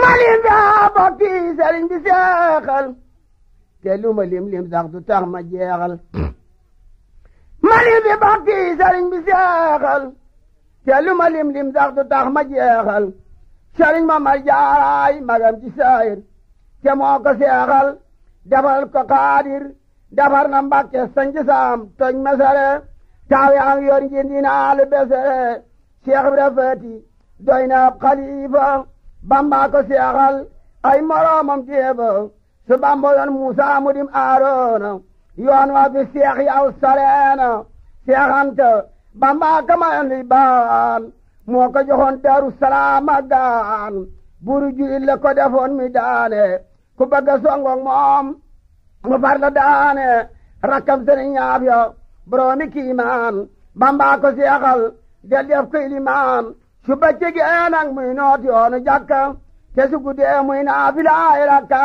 malim bi bokki sëriñ bi seexal te lu ma lim sax du tax ma jeexal malim bi bokki sëriñ bi seexal te lu ma lim sax du tax ma jeexal sëriñ ma mar jaaraay magam ci saayir te moo ko seexal defal ko xaadir defar na Mbàkke sanc saam toj mesere taaw yaa ngi yor njindi naalu besere Cheikh Ibra Faati doy na ab xalifa Bamba ko seexal ay moroomam jéeba su Bamba yoon Muusa mu dim Aaroona yoon wa fi seex yaw sareena seexanta Bamba ka mayoon li baan moo ko joxoon Daaru Salaam ak gaan buru jullit la ko defoon mi daane ku bëgg a songoog moom mu far la daane rakkam sëriñ ñaab yo boroomi kiimaan Bamba ko seexal del def ko ilimaan su bëccëgee nag muy noot yoonu jàkka te su guddee muy naafilaay rakka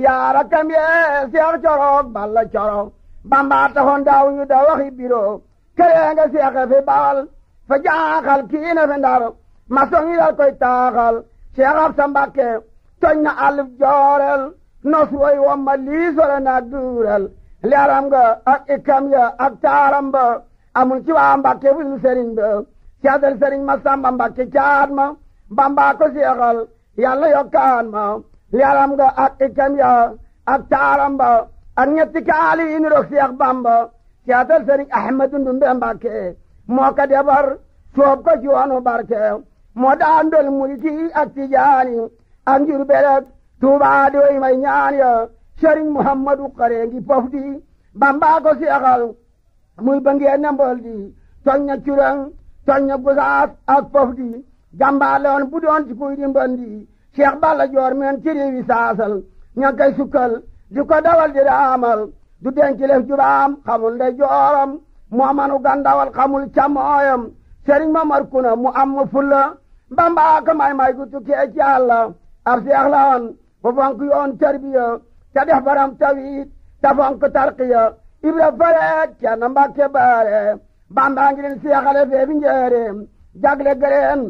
yaa rakkam yee seex coroog balla coroog Bamba taxoon daaw ñu da waxi biro këree nga seexe fi bawal fa jaaxal kii na fi ndar ma soŋi dal koy taaxal Seex Absa Mbàkke tooñ na alif joorel nos woy womma lii sore na duurel leeram nga ak ikam ya ak taaram ba amul ci waa Mbàkke ful sëriñ ba seetal sëriñ ma Samba Mbàkke caat ma Bamba ko seexal yàlla yokkaan ma leeram nga ak ikam ya ak taaram ba ak ñetti kaali yi niroog Seex Bamba seetal sëriñ Ahmadu Ndumbe Mbàkke moo ko defar soob ko ci woonu barke moo daan dol mulki ak tijaani ak njur belek Tuubaa di way may ñaan ya sëriñ Muhammadu Xare ngi pof di Bamba ko seexal muy ba ngeen ne mbol di tooñ na curang tooñ na gusaas ak pof di jàmbaale woon bu doon ci kuy di mbandi Cheikh Balla Joor men ci réewi saasal ña koy sukkal di ko dawal di raamal du denc lef jubaam xamul nde jooram moo manu gandawal xamul camooyam sëriñ Mamar Kuna mu am mu fulla Bamba ko may gu tukkee ci Yàlla ab seex la woon bu fonk yoon tarbiya te def baram tawit te fonk tarqiya Ibra Fareet Cerno Mbàkke baare Bamba ngi leen seexale feefi njëreem jagle gëreen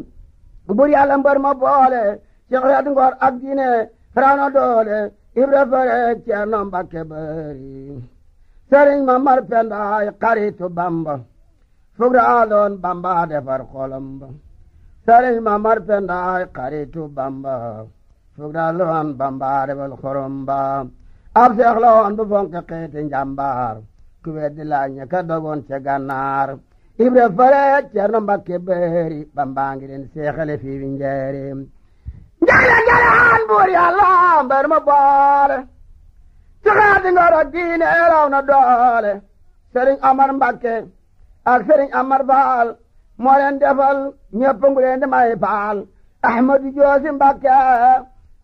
bur Yàlla mbër ma boole Cheikh Red Ngor ak diine raw na doole Ibra Fareet Cerno Mbàkke baari sëriñ Mamar Pendaay xaritu Bamba fugraaloon Bamba defar xolam ba sëriñ Mamar Pendaay xaritu Bamba fugraaloon Bamba defar xolam ba ab seex la woon bu fonk xeeti njàmbaar ku weddi laaj ña ka dogoon ca gànnaar Ibra Fareet Cerno Mbàkke baari Bamba ngi leen seexale fii njaareem njale galaan buur Yàlla mbër ma boole ci xeeti ngor ak diine raw na doole sëriñ Amar Mbàkke ak sëriñ Amar Faal moo leen defal ñëpp ngu leen di may faal Ahmadu Joosi Mbàkke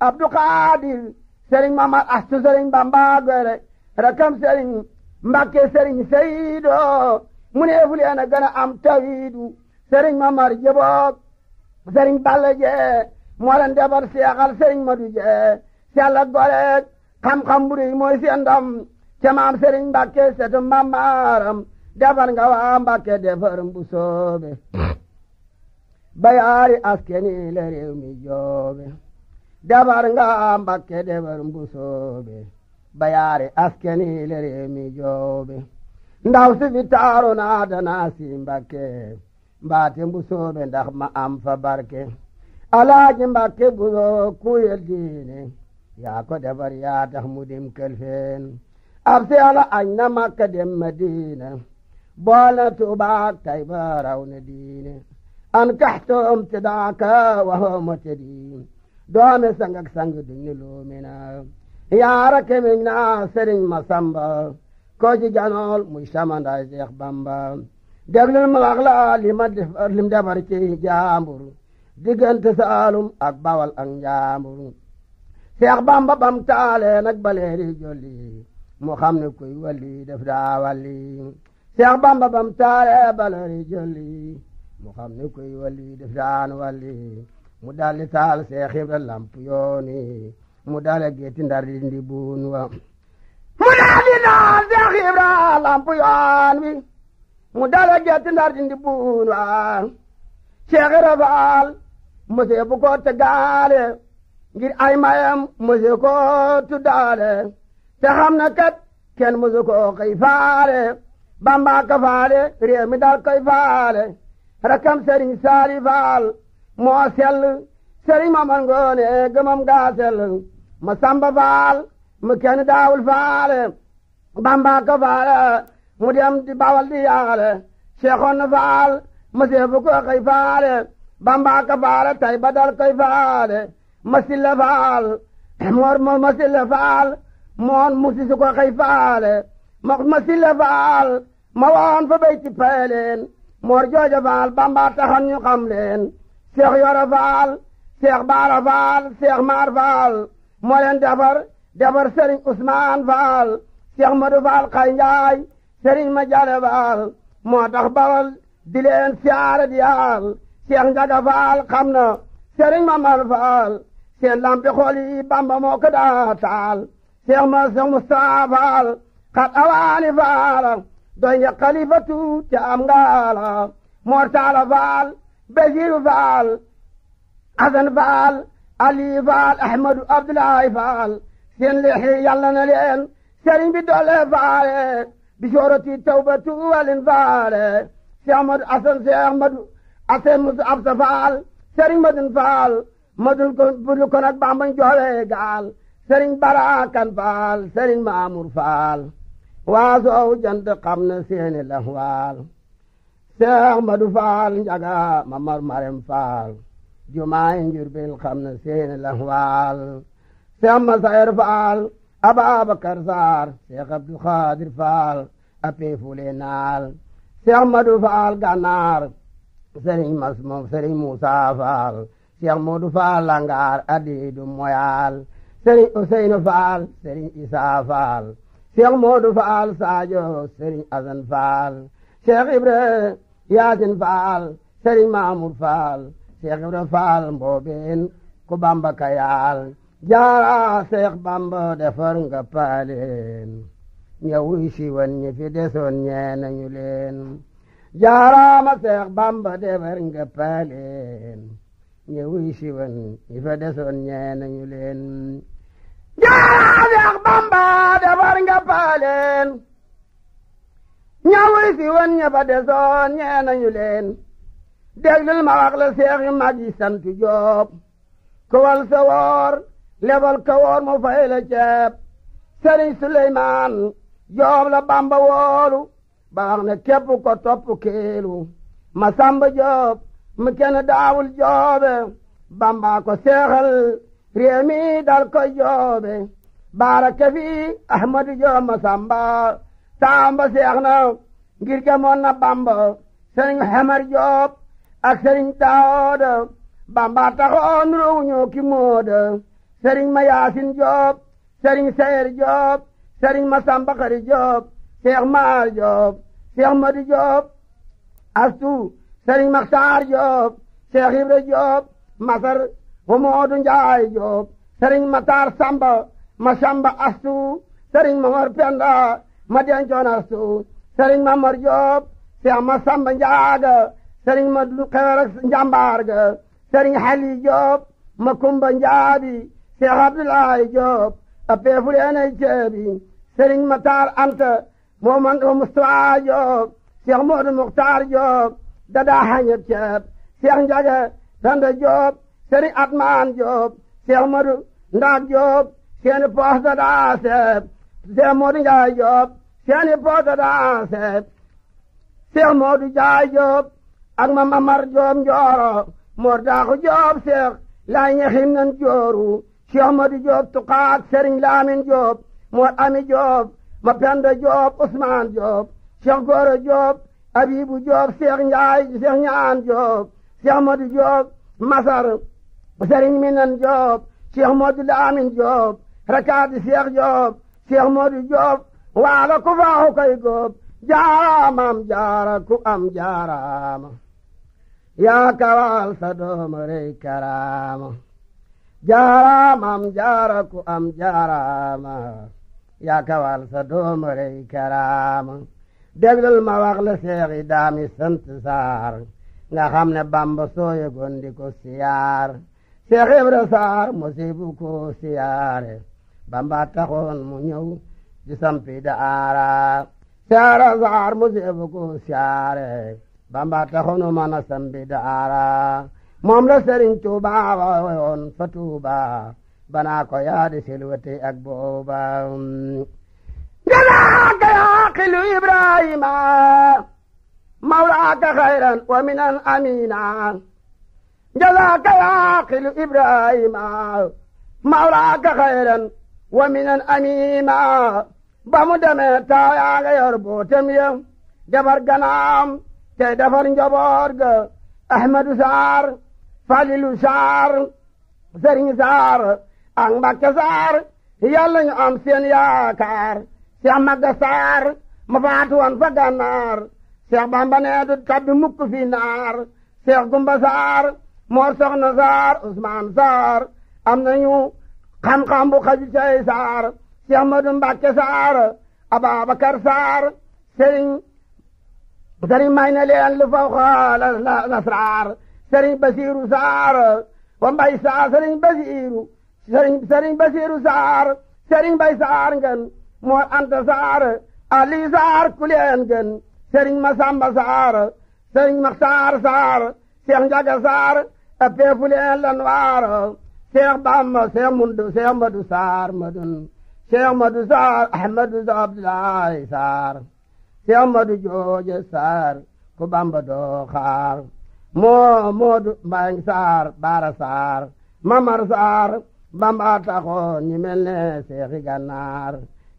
Abdu Xaadir sëriñ Mamar Astu sëriñ Bamba gore rakam sëriñ Mbàkke sëriñ Seydo mu ne fu leen a gën a am tawiidu sëriñ Mamar Jeboog sëriñ Balla Jee moo leen defal seexal sëriñ Madu Jee sella gore xam-xam bu rëy mooy seen ndam ca maam sëriñ Mbàkke setu Mamaram defar nga waa Mbàkke defar bu soobe bayaari askeni la réew mi joobe defar nga Mbàkke defar bu soobe bayaari askeni la réew mi joobe ndaw si fi taaru naa danaa si Mbàkke mbaate bu soobe ndax ma am fa barke Alaaji Mbàkke bu soo kuyel diine yaa ko defar yaa tax mu dim këlfeen ab seela añ na Makka dem Madina bool na Tuubaa Tayba raw na diine an kaxtoom te daaka waxooma te diin doome sang ak sang duñ ne luumina yaara kemiñ na sëriñ Masamba ko ci janool muy samandaay Seex Bamba déglul ma wax la lim defar ci jaambur diggante Saalum ak Bawal ak Njaambur Seex Bamba bam taale nag baleeri jolli mu xam ne kuy walli def daa walli Seex Bamba bam taale baleeri jolli mu xam ne kuy walli def daan walli mu dalli taal Seex Ibra lamp yooni mu dale geeti Ndar dindi buun wa mu dalli taal Seex Ibra lamp yoon wi mu dale geeti Ndar dindi buun wa Seex Ibra Faal mose bu ko te gaale ngir ay mayam mësu ko tuddaale te xam na kat kenn mësu ko xëy faale Bamba ka faale réew mi dal koy faale rakam sëriñ Saali Faal moo sell sëriñ Mamar Ngoone gëmam gaa sell ma Samba Faal mu kenn daawul faale Bamba ka faale mu dem di bawal di yaale Seexoon Faal ma seefu ko xëy faale Bamba ka faale tay ba dal koy faale ma Silla Faal ma Silla Faal moon musi su ko xëy faale ma Silla Faal ma woon fa béy ci peeleen moor jooja Faal Bamba taxan ñu xam leen Seex Yoro Faal Seex Baara Faal Seex Maar Faal moo leen defar Sëriñ Usmaan Faal Seex Madu Faal Xay Njaay Sëriñ ma Jale Faal moo tax Bawal di leen siyaare di yaal Seex Njaga Faal xam na Sëriñ Mamar Faal seen lampi xool yi Bamba moo ko daa taal Seex Mustafaa Faal xat awaani Faal doy nga xalifatu te am ngaala Moor Taala Faal Basiiru Faal Asan Faal Ali Faal Ahmadu Abdoulaye Faal seen leexi yàlla na leen sëriñ bi doole faale bi soorati tawbatu walin faale Seex Ahmadu Asan Seex Ahmadu Asan Musa Absa Faal sëriñ Madun Faal madul ko nag Bamba joole gaal sëriñ Barakan Faal sëriñ Maamur Faal waa soow jant xam na seeni laxwaal Seex Madu Faal Njaga Mamar Marem Faal jumaay Njurbel xam na seeni laxwaal Seex Masayar Faal Ababakar Saar Seex Abdu Xaadir Faal ape fule naal Seex Madu Faal Gànnaar sëriñ Muusa Faal Seex Moodu Faal Langaar adiidu moyaal sëriñ Useynu Faal sëriñ Isaa Faal Seex Moodu Faal Saajo sëriñ Asan Faal Seex Ibra Yaasin Faal sëriñ Maamur Faal Seex Ibra Faal Mboobeen ku Bamba kayaal jaara Seex Bamba defar nga paaleen ñëwuy siwan ñi fi desoon ñee nañu leen jaaraama Seex Bamba defar nga paaleen ñëwuy siwan ñi fi desoon ñee nañu leen jaara Seex Bamba defar nga paaleen ñëwuy siwan ñi fi desoon ñee nañu leen déglul ma wax la seex yu mag yi sant Joob ku wal sa woor lebal ka woor mu fay la ceeb Sëriñ Suleymaan Joob la Bamba woolu ba wax ne képp ko topp keelu ma Samba Joob mu kenn daawul joobe Bamba ko seexal réew mi dal ko joobe baara kefi Ahmadu Joob ma Samba Samba seex na ngir gamoon na Bamba Sëriñ Xamar Joob ak Sëriñ Daawuda Bamba taxoon ruuñu ki mooda Sëriñ ma Yaasin Joob Sëriñ Seyer Joob Sëriñ ma Samba Xari Joob Seex Maar Joob Seex Madu Joob Astu Sëriñ Maxtaar Joob Seex Ibra Joob Masar wa Moodu Njaay Joob Sëriñ Matar Samba ma Samba Astu Sëriñ Mamar Penda ma dencoon Astu Sëriñ Mamar Joob Seex ma Samba Njaaga Sëriñ ma du xewar ak njàmbaar ga Sëriñ Xali Joob ma Kumba Njaabi Seex Abdoulaye Joob a peefu leenay ceebi Sëriñ Matar Anta moo man ko Mustafa Joob Seex Moodu Muxtaar Joob dadaa xañeb ceeb Seex Njaga Tanda Joob Sëriñ Atmaan Joob Seex Moodu Ndaak Joob seeni poos dadaa seeb Seex Moodu Njaay Joob seeni poos dadaa seeb Seex Moodu Njaay Joob ak ma Mamar Joob Njooro Moor Daaxu Joob Seex laay ñexim nan jooru Seex Moodu Joob Tuqaat Sëriñ Laamin Joob Moor Ami Joob ma Penda Joob Usmaan Joob Seex Góora Joob Abibu Joob Seex Njaay Seex Ñaan Joob Seex Moodu Joob Masar Sëriñ Minan Joob Seex Moodu Laamin Joob Rakaati Seex Joob Seex Moodu Joob waalo ku faaxu koy góob jaaraamam jaara ku am jaaraama yaa kawal sa dooma rey karaama jaaraamam jaara ku am jaaraama yaa kawal sa dooma rey karaama déglul ma wax la seexi daami sant saar nga xam ne Bamba sooye gondi ko siyaar Seex Ibra Saar musibu ko siyaare Bamba taxoon mu ñëw di sampi daara Seex Ibra Saar musibu ko siyaare Bamba taxoon mu mën a sampi daara moom la Sëriñ Tuuba woon fa Tuuba banaa ko yaadi silwati ak booba jalaaka yaaqilu Ibrahima mawlaaka xayran wa minan amina jalaaka yaaqilu Ibrahima mawlaaka xayran wa minan amina ba mu demee taa yaa nga yor bootem ya defar ganaam te defar njaboot ga Ahmadu Saar Falilu Saar Sëriñ Saar ak Mbakke Saar yàlla ñu am seen yaakaar Seex Magga Saar ma faatu woon fa Gànnaar Seex Bamba nee du tabbi mukk fi naar Seex Gumba Saar Moor Soxna Saar Usmaan Saar am nañu xam-xam bu xaju cay Saar Seex Madu Mbakke Saar Ababakar Saar Sëriñ may na leen lu fawqa lasraar Sëriñ Basiiru Saar wa Mbay Saar Sëriñ Basiiru Saar Sëriñ Mbay Saar ngeen Moor Anta Saar Ali Saar kuleen ngeen Sëriñ Masamba Saar Sëriñ Maxtaar Saar Seex Njaga Saar peefu leen lan waar Seex Bamba Seex Madu Saar Seex Madu Saar Ahmadu Abdoulaye Saar Seex Madu Jooje Saar ku Bamba doo xaar Moodu Mbaang Saar Baara Saar Mamar Saar Bamba taxoon ñi mel ne Seexi Gànnaar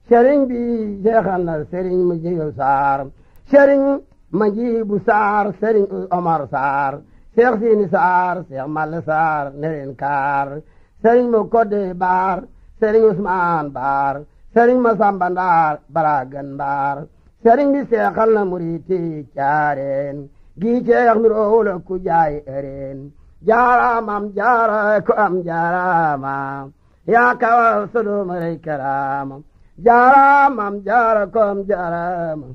sëriñ bi jeexal na Sëriñ Mujibu Saar Sëriñ Majibu Saar Sëriñ Omar Saar Seex Siini Saar Seex Malle Saar nereen kaar Sëriñ mu Kodde Baar Sëriñ Usmaan Baar Sëriñ Masamba Ndaar Baragan Baar Sëriñ bi seexal na muriti caareen gii ceex mi roowula ku jaay ereen jaaraamam jaara ko am jaaraama yaa kawal sodoma rey karaama jaaraamam jaara ko am jaaraama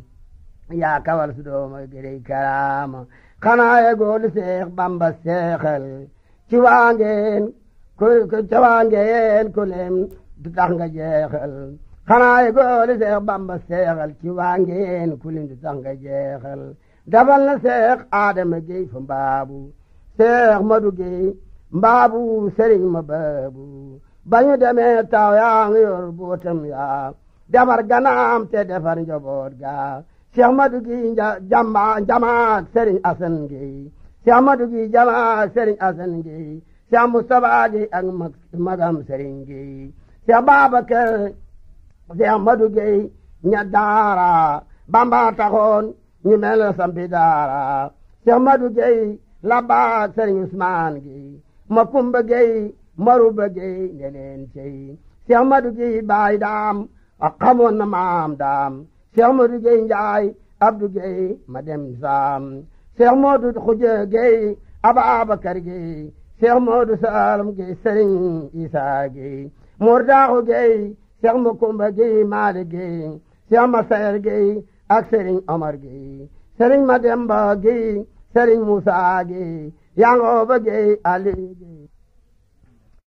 yaa kawal sodoma rey karaama xanaa ye goolu Seex Bamba seexal ci waangeen ku lem du tax nga jeexal xanaa ye goolu Seex Bamba seexal ci waangeen ku lem du tax nga jeexal dabal na Seex Adama Géy fa mbaabu Seex Madu Géy mbaabu Sëriñ ma baabu bañu demee taw yaa ngi yor bootam yaa defar ganaam te defar njaboot ga Seex Madu Géy jamaak Sëriñ Asan Géy Seex Madu Géy jamaak Sëriñ Asan Géy Seex Mustafaa Géy ak magam Sëriñ Géy Seex Babakar Seex Madu Géy ña daara Bamba taxoon ñu mel sampi daara Seex Madu Géy la baak Sëriñ Usmaan Géy ma Kumba Géy Maruba Géy ndeleen cey Seex Madu Géy baay daam ak xamoon na maam daam Seex Madu Géy Njaay Abdu Géy ma dem saam Seex Moodu Xuja Géy Ababakar Géy Seex Moodu Saalum Géy Sëriñ Isaa Géy Moor Daaxu Géy Seex ma Kumba Géy Maali Géy Seex ma Sayer Géy ak Sëriñ Omar Géy Sëriñ ma Demba Géy Sëriñ Musaa Géy Yangooba Géy Ali Géy